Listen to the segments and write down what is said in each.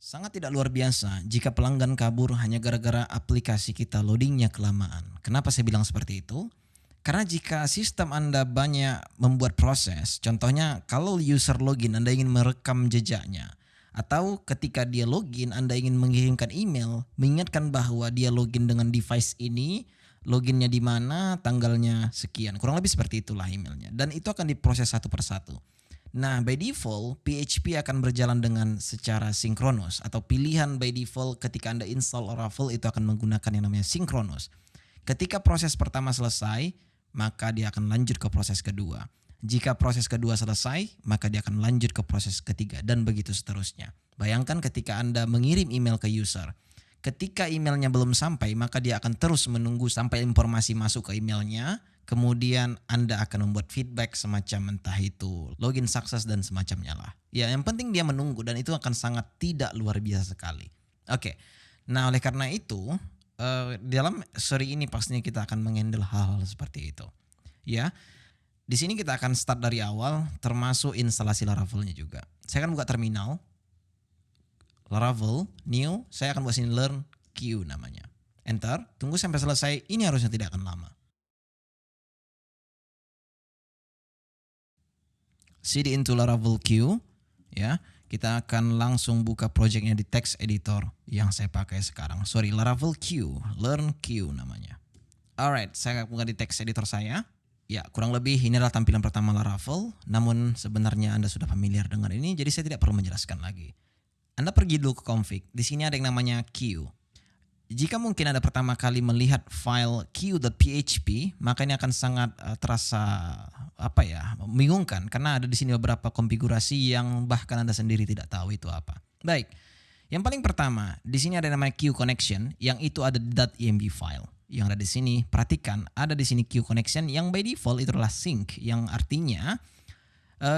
Sangat tidak luar biasa jika pelanggan kabur hanya gara-gara aplikasi kita loadingnya kelamaan. Kenapa saya bilang seperti itu? Karena jika sistem Anda banyak membuat proses, contohnya kalau user login Anda ingin merekam jejaknya, atau ketika dia login Anda ingin mengirimkan email, mengingatkan bahwa dia login dengan device ini, loginnya di mana, tanggalnya sekian. Kurang lebih seperti itulah emailnya. Dan itu akan diproses satu persatu. Nah, by default PHP akan berjalan dengan secara sinkronus atau pilihan by default ketika Anda install Laravel itu akan menggunakan yang namanya sinkronus. Ketika proses pertama selesai, maka dia akan lanjut ke proses kedua. Jika proses kedua selesai, maka dia akan lanjut ke proses ketiga dan begitu seterusnya. Bayangkan ketika Anda mengirim email ke user. Ketika emailnya belum sampai, maka dia akan terus menunggu sampai informasi masuk ke emailnya. Kemudian Anda akan membuat feedback semacam entah itu login sukses dan semacamnya lah. Ya, yang penting dia menunggu dan itu akan sangat tidak luar biasa sekali. Oke, nah oleh karena itu dalam seri ini pastinya kita akan menghandle hal-hal seperti itu. Ya, di sini kita akan start dari awal termasuk instalasi Laravelnya juga. Saya akan buka terminal. Laravel, new, saya akan buat sini learn queue namanya. Enter, tunggu sampai selesai, ini harusnya tidak akan lama. cd into Laravel queue, ya, kita akan langsung buka projectnya di text editor yang saya pakai sekarang. Sorry, Laravel queue, learn queue namanya. Alright, saya buka di text editor saya. Ya, kurang lebih ini adalah tampilan pertama Laravel, namun sebenarnya Anda sudah familiar dengan ini, jadi saya tidak perlu menjelaskan lagi. Anda pergi dulu ke config. Di sini ada yang namanya queue. Jika mungkin Anda pertama kali melihat file queue.php, maka ini akan sangat terasa membingungkan karena ada di sini beberapa konfigurasi yang bahkan Anda sendiri tidak tahu itu apa. Baik. Yang paling pertama, di sini ada yang namanya queue connection yang itu ada di .env file. Yang ada di sini, perhatikan ada di sini queue connection yang by default itu adalah sync yang artinya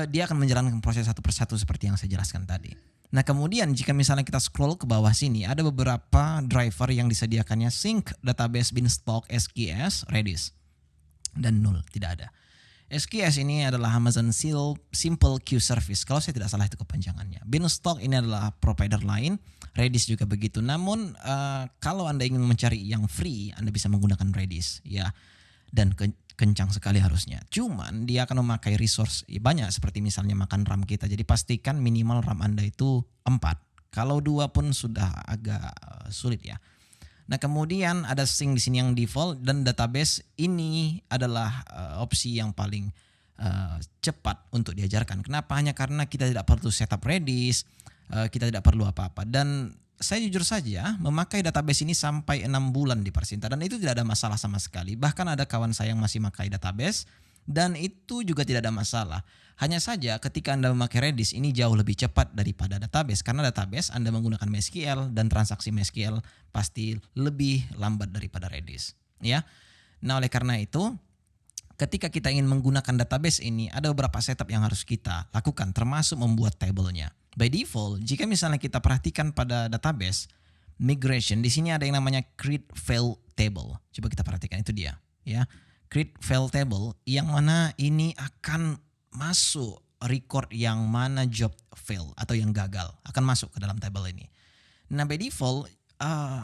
dia akan menjalankan proses satu persatu seperti yang saya jelaskan tadi. Nah, kemudian jika misalnya kita scroll ke bawah sini, ada beberapa driver yang disediakannya sync database beanstalk SQS Redis dan null, tidak ada. SQS ini adalah Amazon Simple Queue Service. Kalau saya tidak salah itu kepanjangannya. Beanstalk ini adalah provider lain, Redis juga begitu. Namun kalau Anda ingin mencari yang free, Anda bisa menggunakan Redis, ya. Dan kencang sekali harusnya. Cuman dia akan memakai resource banyak seperti misalnya makan RAM kita. Jadi pastikan minimal RAM Anda itu 4. Kalau 2 pun sudah agak sulit ya. Nah, kemudian ada sync di sini yang default dan database ini adalah opsi yang paling cepat untuk diajarkan. Kenapa? Hanya karena kita tidak perlu setup Redis, kita tidak perlu apa-apa. Dan saya jujur saja memakai database ini sampai 6 bulan di Persinta dan itu tidak ada masalah sama sekali. Bahkan ada kawan saya yang masih memakai database dan itu juga tidak ada masalah. Hanya saja ketika Anda memakai Redis ini jauh lebih cepat daripada database karena database Anda menggunakan MySQL dan transaksi MySQL pasti lebih lambat daripada Redis, ya. Nah, oleh karena itu ketika kita ingin menggunakan database ini ada beberapa setup yang harus kita lakukan termasuk membuat tabelnya. By default, jika misalnya kita perhatikan pada database migration, di sini ada yang namanya create file table. Coba kita perhatikan itu dia, ya. Create file table yang mana ini akan masuk record yang mana job fail atau yang gagal akan masuk ke dalam table ini. Nah, by default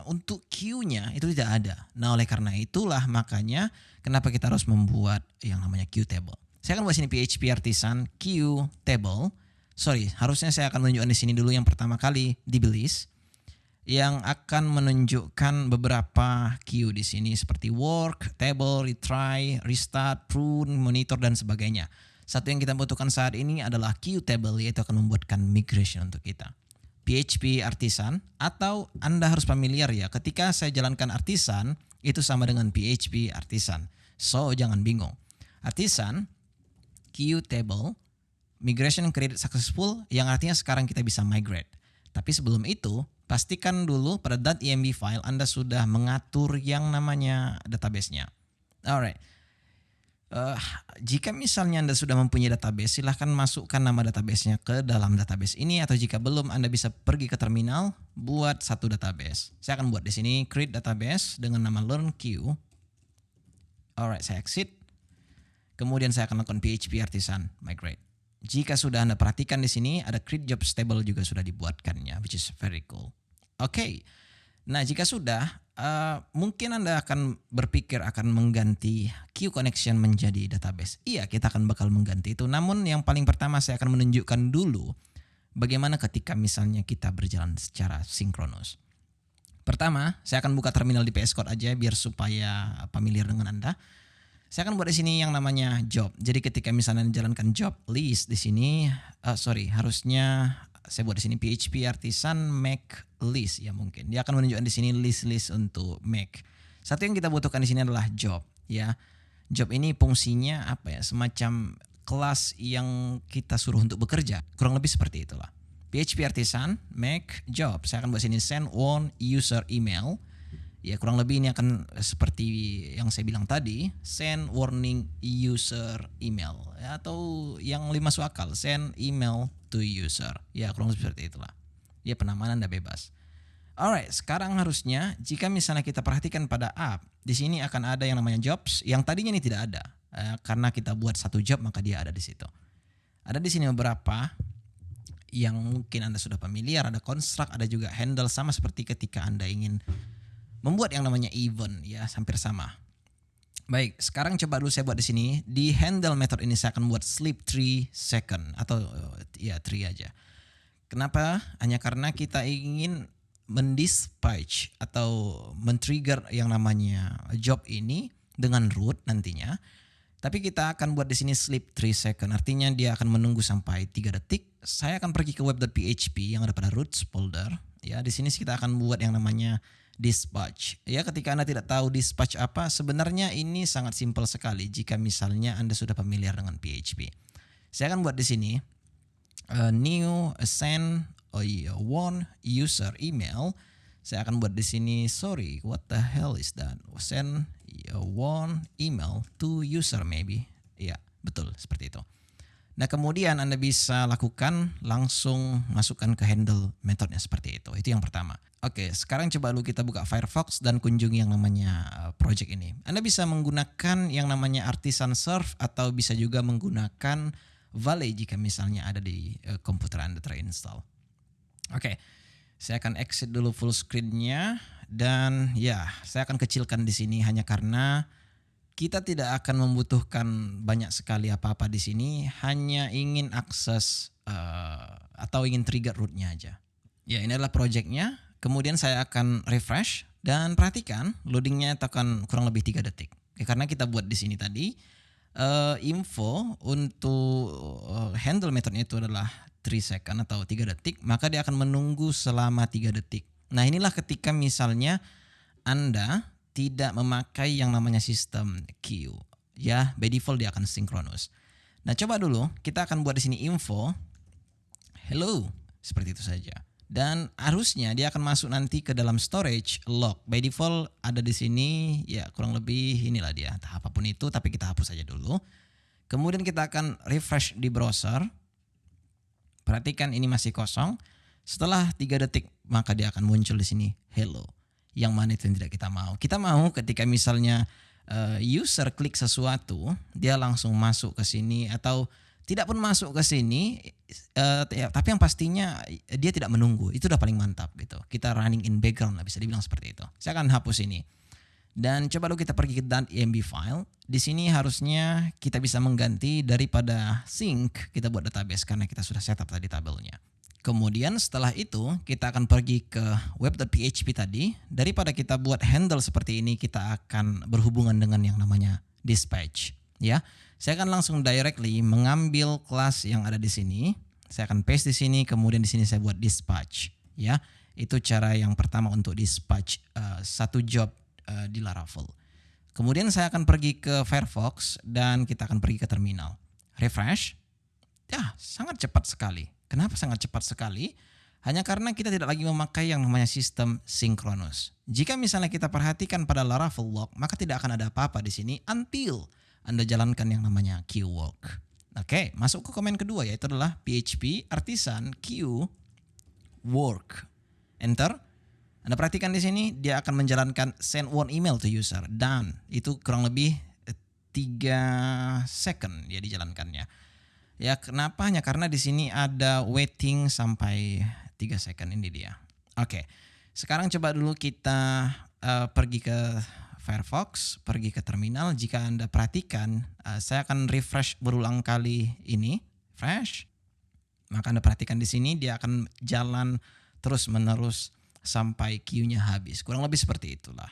untuk queue-nya itu tidak ada. Nah, oleh karena itulah makanya kenapa kita harus membuat yang namanya queue table. Saya akan buat sini PHP artisan queue table. Sorry, harusnya saya akan menunjukkan di sini dulu yang pertama kali di list yang akan menunjukkan beberapa queue di sini seperti work, table, retry, restart, prune, monitor dan sebagainya. Satu yang kita butuhkan saat ini adalah queue table yaitu akan membuatkan migration untuk kita. PHP artisan atau Anda harus familiar ya ketika saya jalankan artisan itu sama dengan PHP artisan. So jangan bingung. Artisan queue table migration created successful yang artinya sekarang kita bisa migrate. Tapi sebelum itu, pastikan dulu pada .env file Anda sudah mengatur yang namanya database-nya. Alright. Jika misalnya Anda sudah mempunyai database, silahkan masukkan nama database-nya ke dalam database ini atau jika belum Anda bisa pergi ke terminal buat satu database. Saya akan buat di sini create database dengan nama learn queue. Alright, saya exit. Kemudian saya akan lakukan PHP artisan migrate. Jika sudah Anda perhatikan di sini ada create job stable juga sudah dibuatkannya, which is very cool. Oke. Nah, jika sudah, mungkin Anda akan berpikir akan mengganti Queue Connection menjadi database. Iya, kita akan bakal mengganti itu. Namun yang paling pertama saya akan menunjukkan dulu bagaimana ketika misalnya kita berjalan secara sinkronus. Pertama, saya akan buka terminal di VS Code aja biar supaya familiar dengan Anda. Saya akan buat di sini yang namanya job. Jadi ketika misalnya jalankan job list di sini, harusnya saya buat di sini PHP artisan make list ya mungkin. Dia akan menunjukkan di sini list untuk make. Satu yang kita butuhkan di sini adalah job ya. Job ini fungsinya apa ya? Semacam kelas yang kita suruh untuk bekerja. Kurang lebih seperti itulah. PHP artisan make job. Saya akan buat sini send one user email. Ya kurang lebih ini akan seperti yang saya bilang tadi, send warning user email ya, atau yang lebih masuk akal, send email to user. Ya kurang lebih seperti itulah. Ya penamaan Anda bebas. Alright, sekarang harusnya jika misalnya kita perhatikan pada app, di sini akan ada yang namanya jobs yang tadinya ini tidak ada. Karena kita buat satu job maka dia ada di situ. Ada di sini beberapa yang mungkin Anda sudah familiar, ada construct, ada juga handle, sama seperti ketika Anda ingin membuat yang namanya event ya, hampir sama. Baik, sekarang coba dulu saya buat di sini. Di handle method ini saya akan buat sleep 3 second atau ya 3 aja. Kenapa? Hanya karena kita ingin mendispatch atau men-trigger yang namanya job ini dengan root nantinya. Tapi kita akan buat di sini sleep 3 second. Artinya dia akan menunggu sampai 3 detik. Saya akan pergi ke web.php yang ada pada root folder. Ya, di sini kita akan buat yang namanya dispatch. Ya, ketika Anda tidak tahu dispatch apa, sebenarnya ini sangat simpel sekali jika misalnya Anda sudah familiar dengan PHP. Saya akan buat di sini new send one user email. Saya akan buat di sini sorry, what the hell is that? Send one email to user maybe. Ya, betul seperti itu. Nah, kemudian Anda bisa lakukan langsung masukkan ke handle metodenya seperti itu. Itu yang pertama. Oke, sekarang coba dulu kita buka Firefox dan kunjungi yang namanya project ini. Anda bisa menggunakan yang namanya artisan serve atau bisa juga menggunakan Valet jika misalnya ada di komputer Anda terinstall. Oke, saya akan exit dulu full screen-nya dan ya, saya akan kecilkan di sini hanya karena kita tidak akan membutuhkan banyak sekali apa-apa di sini, hanya ingin akses atau ingin trigger rootnya aja. Ya, ini adalah projectnya. Kemudian saya akan refresh dan perhatikan loadingnya akan kurang lebih 3 detik. Ya, karena kita buat di sini tadi info untuk handle metodenya itu adalah 3 second atau 3 detik, maka dia akan menunggu selama 3 detik. Nah, inilah ketika misalnya Anda tidak memakai yang namanya sistem queue. Ya, by default dia akan sinkronus. Nah, coba dulu kita akan buat di sini info hello, seperti itu saja. Dan harusnya dia akan masuk nanti ke dalam storage log. By default ada di sini ya kurang lebih inilah dia. Entah apapun itu, tapi kita hapus saja dulu. Kemudian kita akan refresh di browser. Perhatikan ini masih kosong. Setelah 3 detik maka dia akan muncul di sini hello. Yang mana itu yang tidak kita mau. Kita mau ketika misalnya user klik sesuatu, dia langsung masuk ke sini atau tidak pun masuk ke sini, tapi yang pastinya dia tidak menunggu. Itu udah paling mantap gitu. Kita running in background lah, bisa dibilang seperti itu. Saya akan hapus ini. Dan coba dulu kita pergi ke .env file. Di sini harusnya kita bisa mengganti daripada sync kita buat database karena kita sudah setup tadi tabelnya. Kemudian setelah itu kita akan pergi ke web.php tadi. Daripada kita buat handle seperti ini, kita akan berhubungan dengan yang namanya dispatch. Ya, saya akan langsung directly mengambil kelas yang ada di sini. Saya akan paste di sini, kemudian di sini saya buat dispatch. Ya, itu cara yang pertama untuk dispatch satu job di Laravel. Kemudian saya akan pergi ke Firefox dan kita akan pergi ke terminal. Refresh. Ya, sangat cepat sekali. Kenapa sangat cepat sekali? Hanya karena kita tidak lagi memakai yang namanya sistem sinkronus. Jika misalnya kita perhatikan pada Laravel log, maka tidak akan ada apa-apa di sini until Anda jalankan yang namanya queue work. Oke, masuk ke komen kedua yaitu adalah PHP artisan queue work. Enter. Anda perhatikan di sini dia akan menjalankan send one email to user dan itu kurang lebih 3 second dia dijalankannya. Ya kenapanya? Karena di sini ada waiting sampai 3 second ini dia. Oke. Sekarang coba dulu kita pergi ke Firefox, pergi ke terminal. Jika Anda perhatikan, saya akan refresh berulang kali ini, refresh. Maka Anda perhatikan di sini dia akan jalan terus-menerus sampai queue-nya habis. Kurang lebih seperti itulah.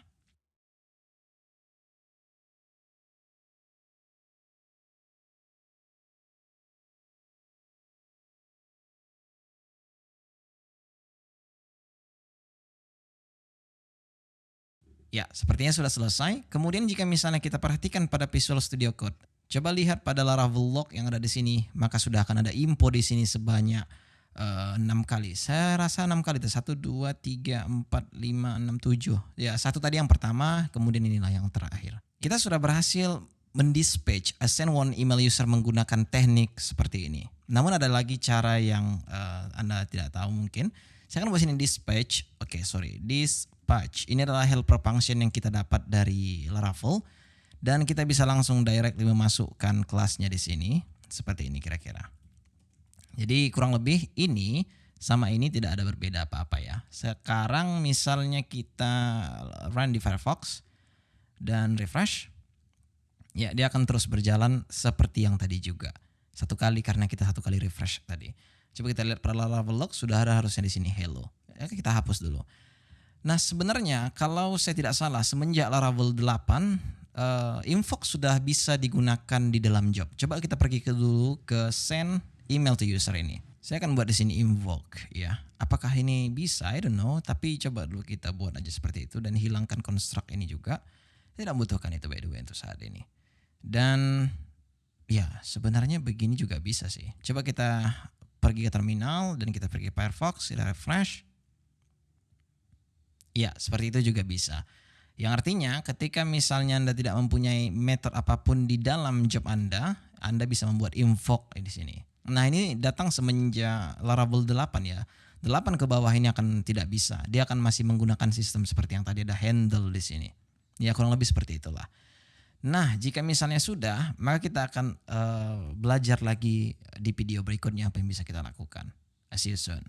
Ya, sepertinya sudah selesai. Kemudian jika misalnya kita perhatikan pada Visual Studio Code, coba lihat pada Laravel log yang ada di sini, maka sudah akan ada info di sini sebanyak 6 kali. Saya rasa 6 kali itu 1 2 3 4 5 6 7. Ya, satu tadi yang pertama, kemudian inilah yang terakhir. Kita sudah berhasil mendispatch send one email user menggunakan teknik seperti ini. Namun ada lagi cara yang Anda tidak tahu mungkin. Saya akan buat sini dispatch. Dispatch. Ini adalah helper function yang kita dapat dari Laravel dan kita bisa langsung directly memasukkan kelasnya di sini seperti ini kira-kira. Jadi kurang lebih ini sama ini tidak ada berbeda apa-apa ya. Sekarang misalnya kita run di Firefox dan refresh. Ya, dia akan terus berjalan seperti yang tadi juga. Satu kali karena kita satu kali refresh tadi. Coba kita lihat pada Laravel log sudah ada harusnya di sini hello. Ya, kita hapus dulu. Nah, sebenarnya kalau saya tidak salah semenjak Laravel 8 Invoke sudah bisa digunakan di dalam job. Coba kita pergi dulu ke send email to user ini. Saya akan buat di sini invoke ya. Apakah ini bisa? I don't know, tapi coba dulu kita buat aja seperti itu dan hilangkan construct ini juga. Tidak membutuhkan itu by the way untuk saat ini. Dan ya sebenarnya begini juga bisa sih. Coba kita pergi ke terminal dan kita pergi ke Firefox, kita refresh. Ya seperti itu juga bisa. Yang artinya ketika misalnya Anda tidak mempunyai method apapun di dalam job Anda bisa membuat invoke di sini. Nah ini datang semenjak Laravel 8 ya. 8 ke bawah ini akan tidak bisa. Dia akan masih menggunakan sistem seperti yang tadi ada handle di sini. Ya kurang lebih seperti itulah. Nah, jika misalnya sudah, maka kita akan belajar lagi di video berikutnya apa yang bisa kita lakukan. See you soon.